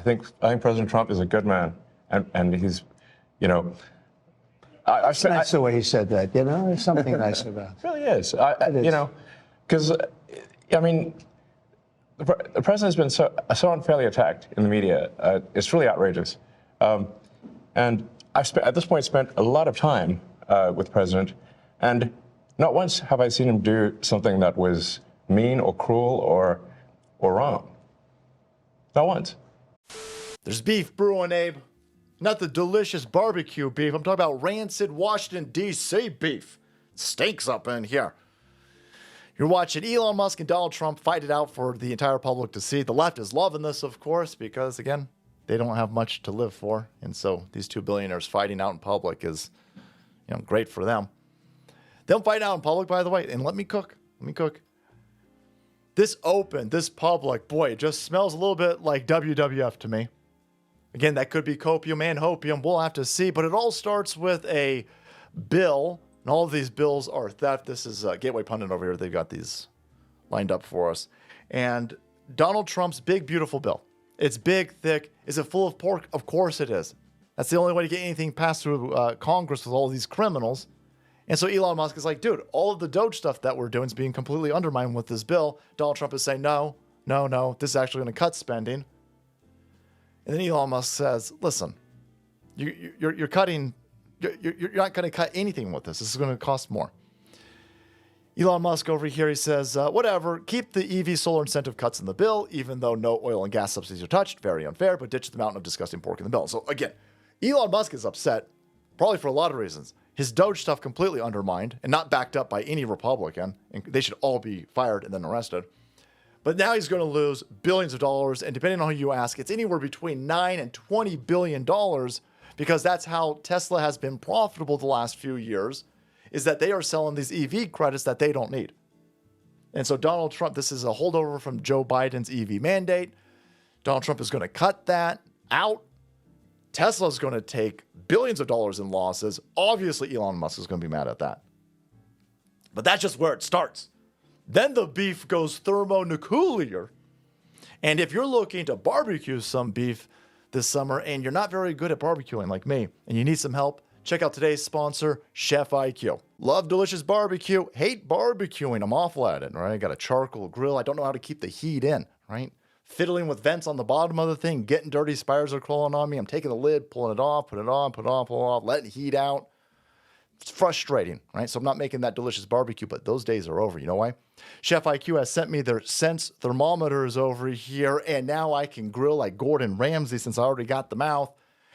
I think President Trump is a good man, and he's, you know, It's nice the way he said that. You know, there's something nice about it. It really is. You know, because I mean, the president has been so unfairly attacked in the media. It's really outrageous. And I've at this point spent a lot of time with the president, and not once have I seen him do something that was mean or cruel or wrong. Not once. There's beef brewing, Abe. Not the delicious barbecue beef. I'm talking about rancid Washington, D.C. beef. Stinks up in here. You're watching Elon Musk and Donald Trump fight it out for the entire public to see. The left is loving this, of course, because, again, they don't have much to live for. And so these two billionaires fighting out in public is, you know, great for them. They'll fight out in public, by the way, and let me cook. This open, this public, boy, it just smells a little bit like WWF to me. Again, that could be copium and hopium. We'll have to see. But it all starts with a bill. And all of these bills are theft. This is Gateway Pundit over here. They've got these lined up for us. And Donald Trump's big, beautiful bill. It's big, thick. Is it full of pork? Of course it is. That's the only way to get anything passed through Congress with all these criminals. And so Elon Musk is like, dude, all of the Doge stuff that we're doing is being completely undermined with this bill. Donald Trump is saying, no, this is actually going to cut spending. And then Elon Musk says, listen, you're not going to cut anything with this. This is going to cost more. Elon Musk over here, he says, whatever, keep the EV solar incentive cuts in the bill, even though no oil and gas subsidies are touched. Very unfair, but ditch the mountain of disgusting pork in the bill. So again, Elon Musk is upset, probably for a lot of reasons. His Doge stuff completely undermined and not backed up by any Republican. And they should all be fired and then arrested. But now he's going to lose billions of dollars, and depending on who you ask, it's anywhere between $9 and $20 billion, because that's how Tesla has been profitable the last few years, is that they are selling these EV credits that they don't need. And so Donald Trump, this is a holdover from Joe Biden's EV mandate. Donald Trump is going to cut that out. Tesla's going to take billions of dollars in losses. Obviously, Elon Musk is going to be mad at that. But that's just where it starts. Then the beef goes thermonuclear. And if you're looking to barbecue some beef this summer and you're not very good at barbecuing like me and you need some help, check out today's sponsor, Chef IQ. Love delicious barbecue, hate barbecuing. I'm awful at it, right? I got a charcoal grill. I don't know how to keep the heat in, right? Fiddling with vents on the bottom of the thing, getting dirty, spiders are crawling on me. I'm taking the lid, pulling it off, put it on, pull it off, letting heat out. It's frustrating, right? So I'm not making that delicious barbecue, but those days are over. You know why? Chef IQ has sent me their Sense thermometers over here, and now I can grill like Gordon Ramsay since I already got the mouth.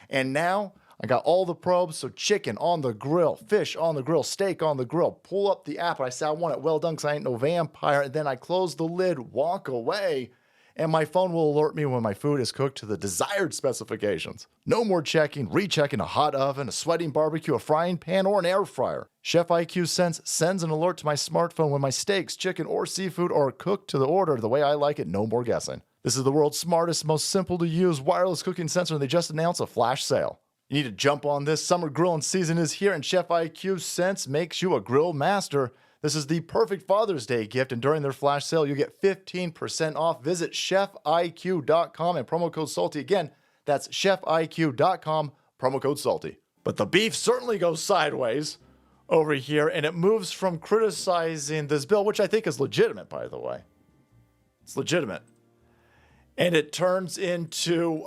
And now I got all the probes, so chicken on the grill, fish on the grill, steak on the grill. Pull up the app, and I say I want it well done because I ain't no vampire. And then I close the lid, walk away, and my phone will alert me when my food is cooked to the desired specifications. No more checking, rechecking a hot oven, a sweating barbecue, a frying pan, or an air fryer. Chef IQ Sense sends an alert to my smartphone when my steaks, chicken, or seafood are cooked to the order the way I like it. No more guessing. This is the world's smartest, most simple to use wireless cooking sensor, and they just announced a flash sale. You need to jump on this. Summer grilling season is here, and Chef IQ Sense makes you a grill master. This is the perfect Father's Day gift, and during their flash sale, you get 15% off. Visit chefiq.com and promo code SALTY. Again, that's chefiq.com, promo code SALTY. But the beef certainly goes sideways over here, and it moves from criticizing this bill, which I think is legitimate, by the way. It's legitimate. And it turns into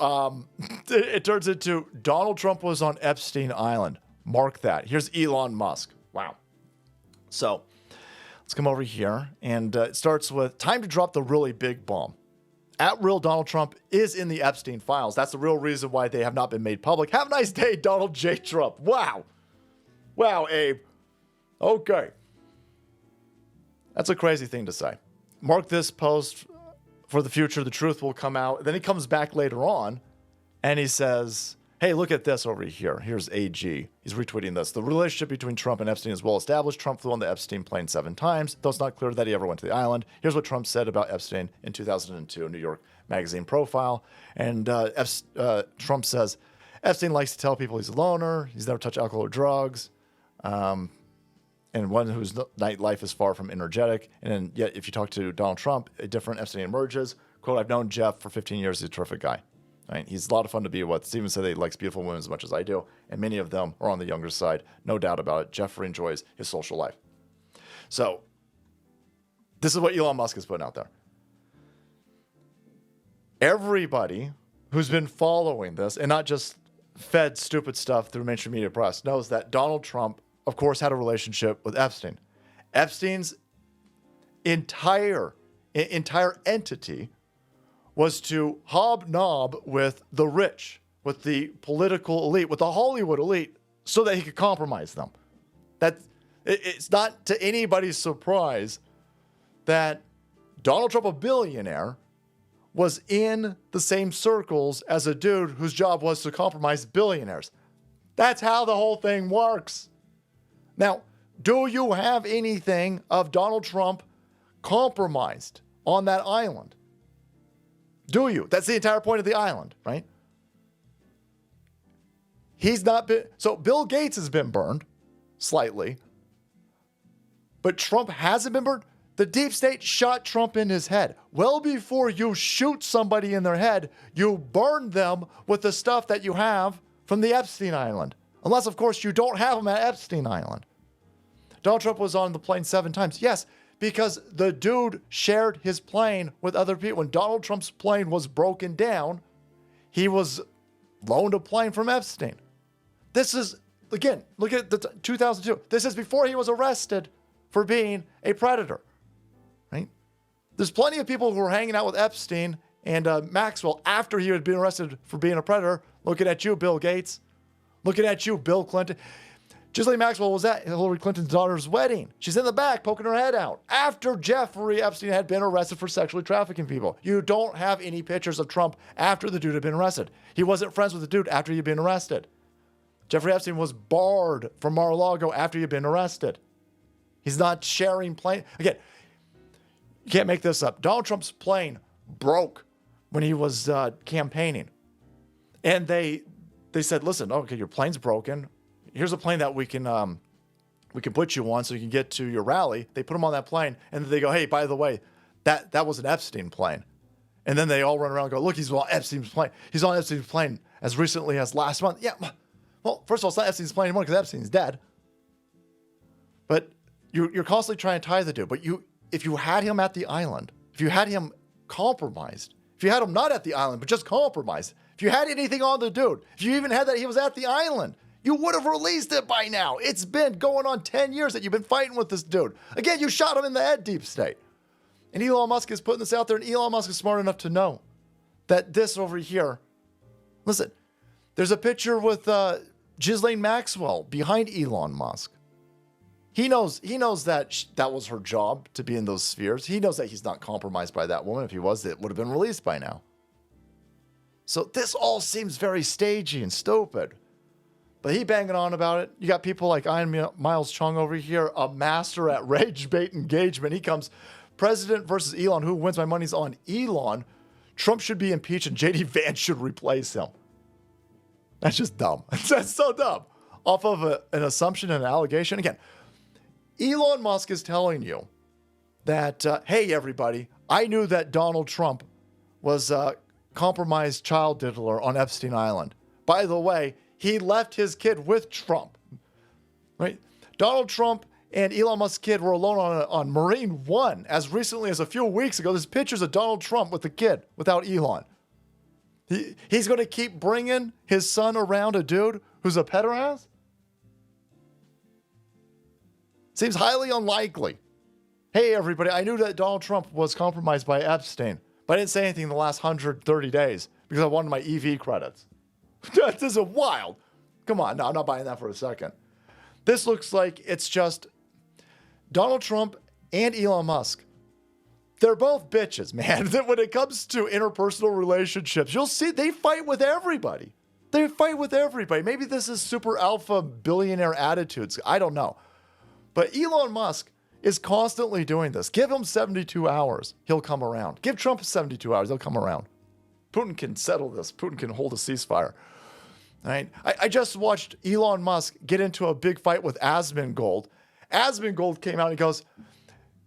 Donald Trump was on Epstein Island. Mark that. Here's Elon Musk. Wow. So let's come over here, and it starts with time to drop the really big bomb. At real Donald Trump is in the Epstein files. That's the real reason why they have not been made public. Have a nice day, Donald J. Trump. Wow. Wow, Abe. Okay. That's a crazy thing to say. Mark this post for the future. The truth will come out. Then he comes back later on, and he says, hey, look at this over here. Here's AG. He's retweeting this. The relationship between Trump and Epstein is well established. Trump flew on the Epstein plane 7 times, though it's not clear that he ever went to the island. Here's what Trump said about Epstein in 2002, New York Magazine profile. And Trump says, Epstein likes to tell people he's a loner. He's never touched alcohol or drugs. And one whose nightlife is far from energetic. And yet, if you talk to Donald Trump, a different Epstein emerges. Quote, I've known Jeff for 15 years. He's a terrific guy. Right? He's a lot of fun to be with. Steven said that he likes beautiful women as much as I do, and many of them are on the younger side. No doubt about it. Jeffrey enjoys his social life. So this is what Elon Musk is putting out there. Everybody who's been following this and not just fed stupid stuff through mainstream media press knows that Donald Trump, of course, had a relationship with Epstein. Epstein's entire entity was to hobnob with the rich, with the political elite, with the Hollywood elite, so that he could compromise them. It's not to anybody's surprise that Donald Trump, a billionaire, was in the same circles as a dude whose job was to compromise billionaires. That's how the whole thing works. Now, do you have anything of Donald Trump compromised on that island? Do you? That's the entire point of the island, right? He's not been... So Bill Gates has been burned, slightly. But Trump hasn't been burned. The deep state shot Trump in his head. Well before you shoot somebody in their head, you burn them with the stuff that you have from the Epstein Island. Unless, of course, you don't have them at Epstein Island. Donald Trump was on the plane 7 times. Yes, because the dude shared his plane with other people. When Donald Trump's plane was broken down, he was loaned a plane from Epstein. This is, again, look at the 2002. This is before he was arrested for being a predator, right? There's plenty of people who were hanging out with Epstein and Maxwell after he had been arrested for being a predator. Looking at you, Bill Gates. Looking at you, Bill Clinton. Ghislaine Maxwell was at Hillary Clinton's daughter's wedding. She's in the back poking her head out after Jeffrey Epstein had been arrested for sexually trafficking people. You don't have any pictures of Trump after the dude had been arrested. He wasn't friends with the dude after he'd been arrested. Jeffrey Epstein was barred from Mar-a-Lago after he'd been arrested. He's not sharing plane. Again, you can't make this up. Donald Trump's plane broke when he was campaigning. And they said, listen, okay, your plane's broken. Here's a plane that we can put you on so you can get to your rally. They put him on that plane, and then they go, hey, by the way, that was an Epstein plane. And then they all run around and go, look, he's on Epstein's plane. He's on Epstein's plane as recently as last month. Yeah, well, first of all, it's not Epstein's plane anymore because Epstein's dead. But you're constantly trying to tie the dude. But if you had him at the island, if you had him compromised, if you had him not at the island, but just compromised, if you had anything on the dude, if you even had that he was at the island, you would have released it by now. It's been going on 10 years that you've been fighting with this dude. Again, you shot him in the head, deep state. And Elon Musk is putting this out there, and Elon Musk is smart enough to know that this over here, listen, there's a picture with Ghislaine Maxwell behind Elon Musk. He knows that that was her job to be in those spheres. He knows that he's not compromised by that woman. If he was, it would have been released by now. So this all seems very stagey and stupid. But he banging on about it. You got people like Ian Miles Chung over here, a master at rage bait engagement. He comes, President versus Elon. Who wins? My money's on Elon. Trump should be impeached and J.D. Vance should replace him. That's just dumb. That's so dumb. Off of an assumption and an allegation. Again, Elon Musk is telling you that, hey, everybody, I knew that Donald Trump was a compromised child diddler on Epstein Island. By the way, he left his kid with Trump, right? Donald Trump and Elon Musk's kid were alone on Marine One as recently as a few weeks ago. There's pictures of Donald Trump with the kid without Elon. He's going to keep bringing his son around a dude who's a pederast? Seems highly unlikely. Hey, everybody, I knew that Donald Trump was compromised by Epstein, but I didn't say anything in the last 130 days because I wanted my EV credits. This is wild. Come on. No, I'm not buying that for a second. This looks like it's just Donald Trump and Elon Musk. They're both bitches, man. When it comes to interpersonal relationships, you'll see they fight with everybody. They fight with everybody. Maybe this is super alpha billionaire attitudes. I don't know. But Elon Musk is constantly doing this. Give him 72 hours. He'll come around. Give Trump 72 hours. He'll come around. Putin can settle this. Putin can hold a ceasefire. All right? I just watched Elon Musk get into a big fight with Asmongold. Asmongold came out and he goes,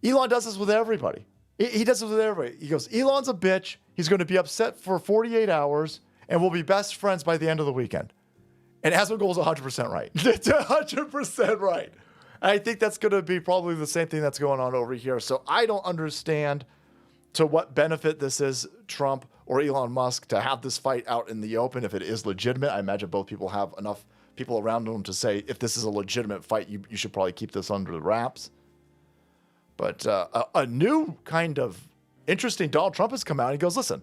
Elon does this with everybody. He does this with everybody. He goes, Elon's a bitch. He's going to be upset for 48 hours. and we'll be best friends by the end of the weekend. And Asmongold's 100% right. It's 100% right. I think that's going to be probably the same thing that's going on over here. So I don't understand to what benefit this is Trump or Elon Musk to have this fight out in the open if it is legitimate. I imagine both people have enough people around them to say, if this is a legitimate fight, you should probably keep this under the wraps. But a new kind of interesting Donald Trump has come out. He goes, listen,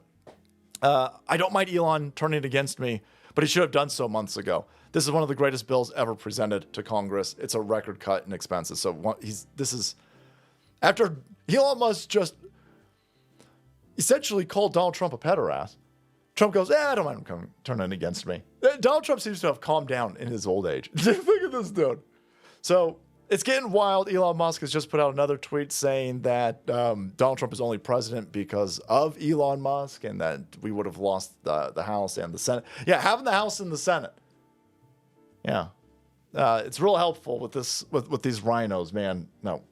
I don't mind Elon turning against me, but he should have done so months ago. This is one of the greatest bills ever presented to Congress. It's a record cut in expenses. So this is after Elon Musk just essentially called Donald Trump a pederast. Trump goes, I don't mind him turning against me. Donald Trump seems to have calmed down in his old age. Look at this dude. So it's getting wild. Elon Musk has just put out another tweet saying that Donald Trump is only president because of Elon Musk and that we would have lost the House and the Senate. Yeah, having the House and the Senate. Yeah. It's real helpful with this with these rhinos, man. No.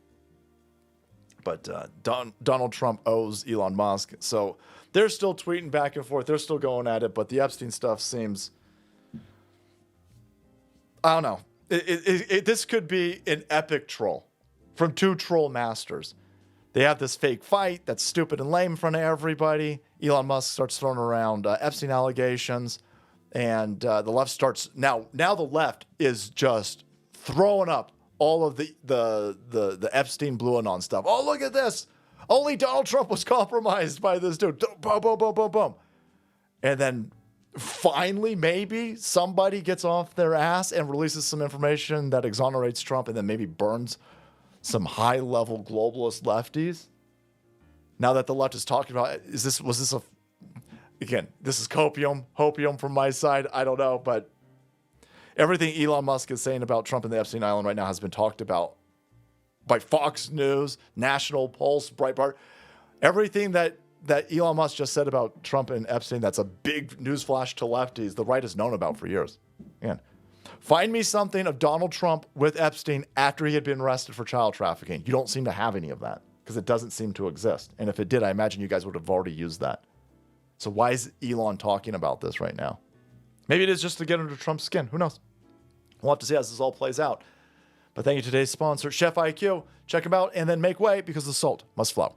But Donald Trump owes Elon Musk. So they're still tweeting back and forth. They're still going at it. But the Epstein stuff seems, I don't know. This could be an epic troll from two troll masters. They have this fake fight that's stupid and lame in front of everybody. Elon Musk starts throwing around Epstein allegations. And the left starts, now the left is just throwing up all of the Epstein Blue Anon stuff. Oh, look at this. Only Donald Trump was compromised by this dude. Boom, boom, boom, boom, boom. And then finally, maybe somebody gets off their ass and releases some information that exonerates Trump and then maybe burns some high-level globalist lefties. Now that the left is talking about, again, this is hopium from my side. I don't know, but everything Elon Musk is saying about Trump and the Epstein Island right now has been talked about by Fox News, National Pulse, Breitbart. Everything that Elon Musk just said about Trump and Epstein, that's a big newsflash to lefties, the right has known about for years. Again, find me something of Donald Trump with Epstein after he had been arrested for child trafficking. You don't seem to have any of that because it doesn't seem to exist. And if it did, I imagine you guys would have already used that. So why is Elon talking about this right now? Maybe it is just to get under Trump's skin. Who knows? We'll have to see how this all plays out. But thank you to today's sponsor, Chef IQ. Check him out and then make way because the salt must flow.